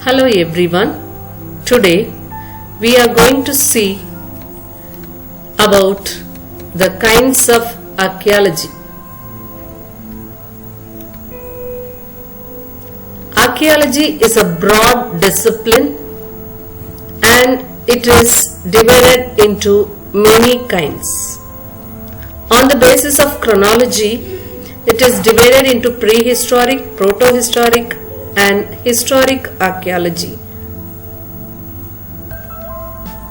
Hello everyone. Today we are going to see about the kinds of archaeology. Archaeology is a broad discipline and it is divided into many kinds. On the basis of chronology, it is divided into prehistoric, proto-historic and historic archaeology.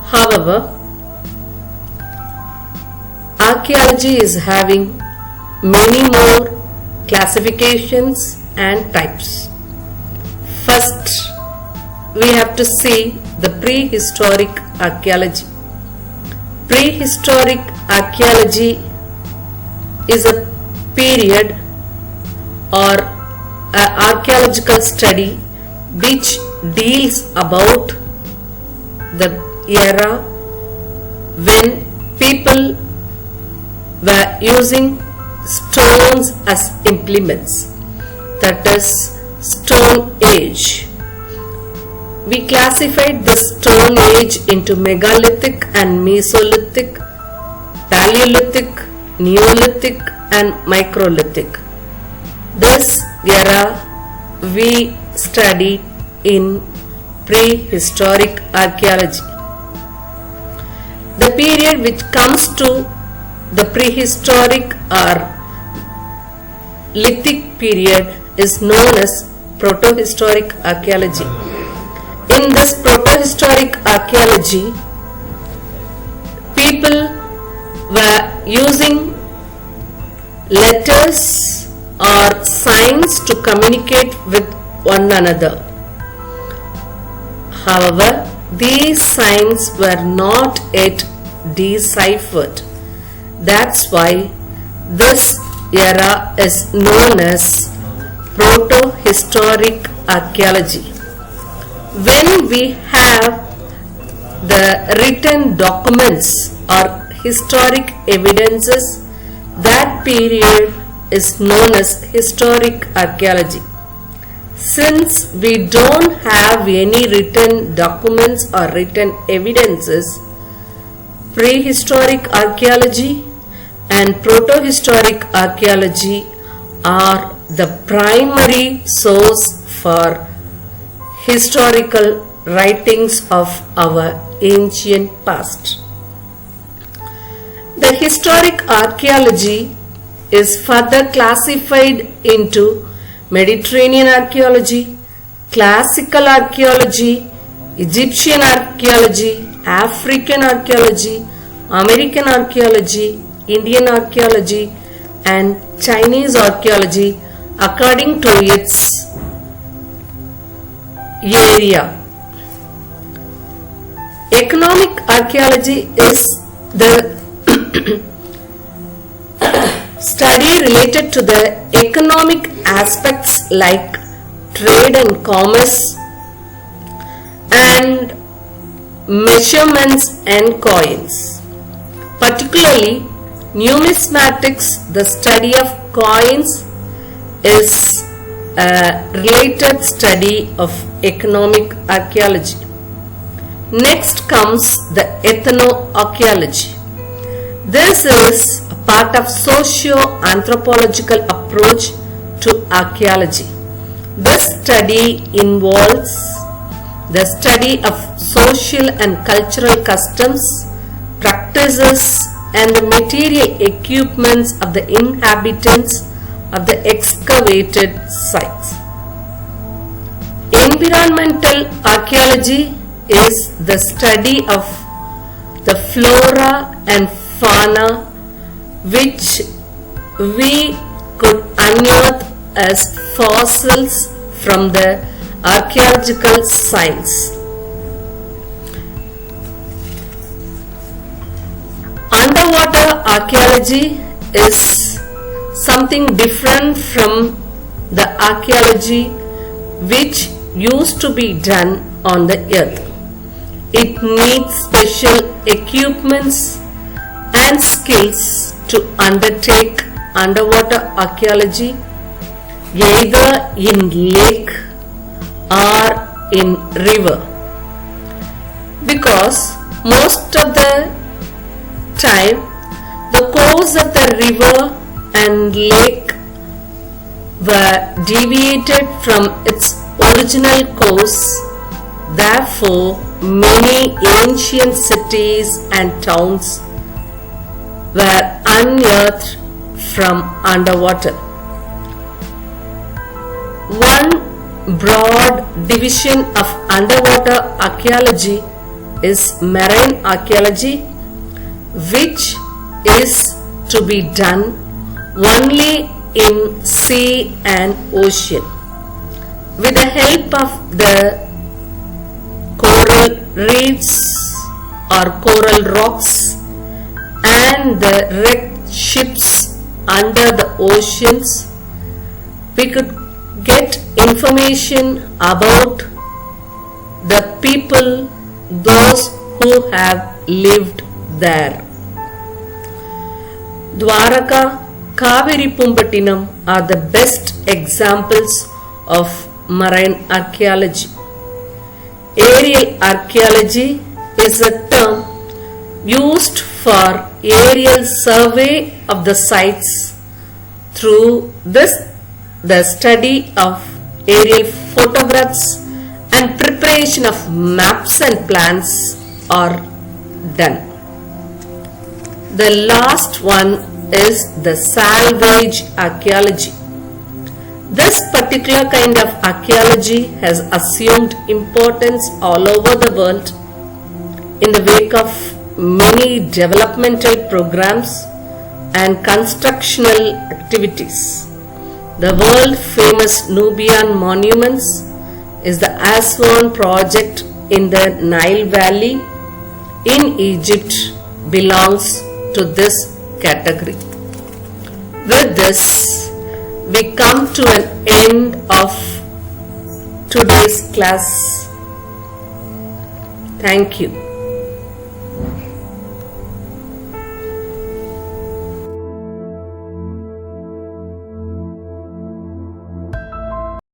However, archaeology is having many more classifications and types. First, we have to see the prehistoric archaeology. Prehistoric archaeology is a period or archaeological study which deals about the era when people were using stones as implements, that is Stone Age. We classified the Stone Age into megalithic and mesolithic, paleolithic, neolithic and microlithic. This era we studied in prehistoric archaeology. The period which comes to the prehistoric or lithic period is known as protohistoric archaeology. In this protohistoric archaeology, people were using letters or signs to communicate with one another. However, these signs were not yet deciphered. That's why this era is known as proto-historic archaeology. When we have the written documents or historic evidences, that period is known as historic archaeology. Since we don't have any written documents or written evidences, prehistoric archaeology and protohistoric archaeology are the primary source for historical writings of our ancient past. The historic archaeology is further classified into Mediterranean archaeology, classical archaeology, Egyptian archaeology, African archaeology, American archaeology, Indian archaeology and Chinese archaeology according to its area. Economic archaeology is the study related to the economic aspects like trade and commerce and measurements and coins. Particularly numismatics, the study of coins, is a related study of economic archaeology. Next comes the ethno-archaeology. This is a part of socio-anthropological approach to archaeology. This study involves the study of social and cultural customs, practices and the material equipments of the inhabitants of the excavated sites. Environmental archaeology is the study of the flora and fauna which we could unearth as fossils from the archaeological sites. Underwater archaeology is something different from the archaeology which used to be done on the earth. It needs special equipments and skills to undertake underwater archaeology either in lake or in river, because most of the time the course of the river and lake were deviated from its original course. Therefore, many ancient cities and towns were unearthed from underwater. One broad division of underwater archaeology is marine archaeology, which is to be done only in sea and ocean with the help of the coral reefs or coral rocks and the wrecked ships under the oceans. We could get information about the people, those who have lived there. Dwaraka, Kaveri Pumbettinam are the best examples of marine archaeology. Aerial archaeology is a term used for aerial survey of the sites. Through this, the study of aerial photographs and preparation of maps and plans are done. The last one is the salvage archaeology. This particular kind of archaeology has assumed importance all over the world in the wake of many developmental programs and constructional activities. The world famous Nubian monuments is the Aswan project in the Nile Valley in Egypt belongs to this category. With this, we come to an end of today's class. Thank you.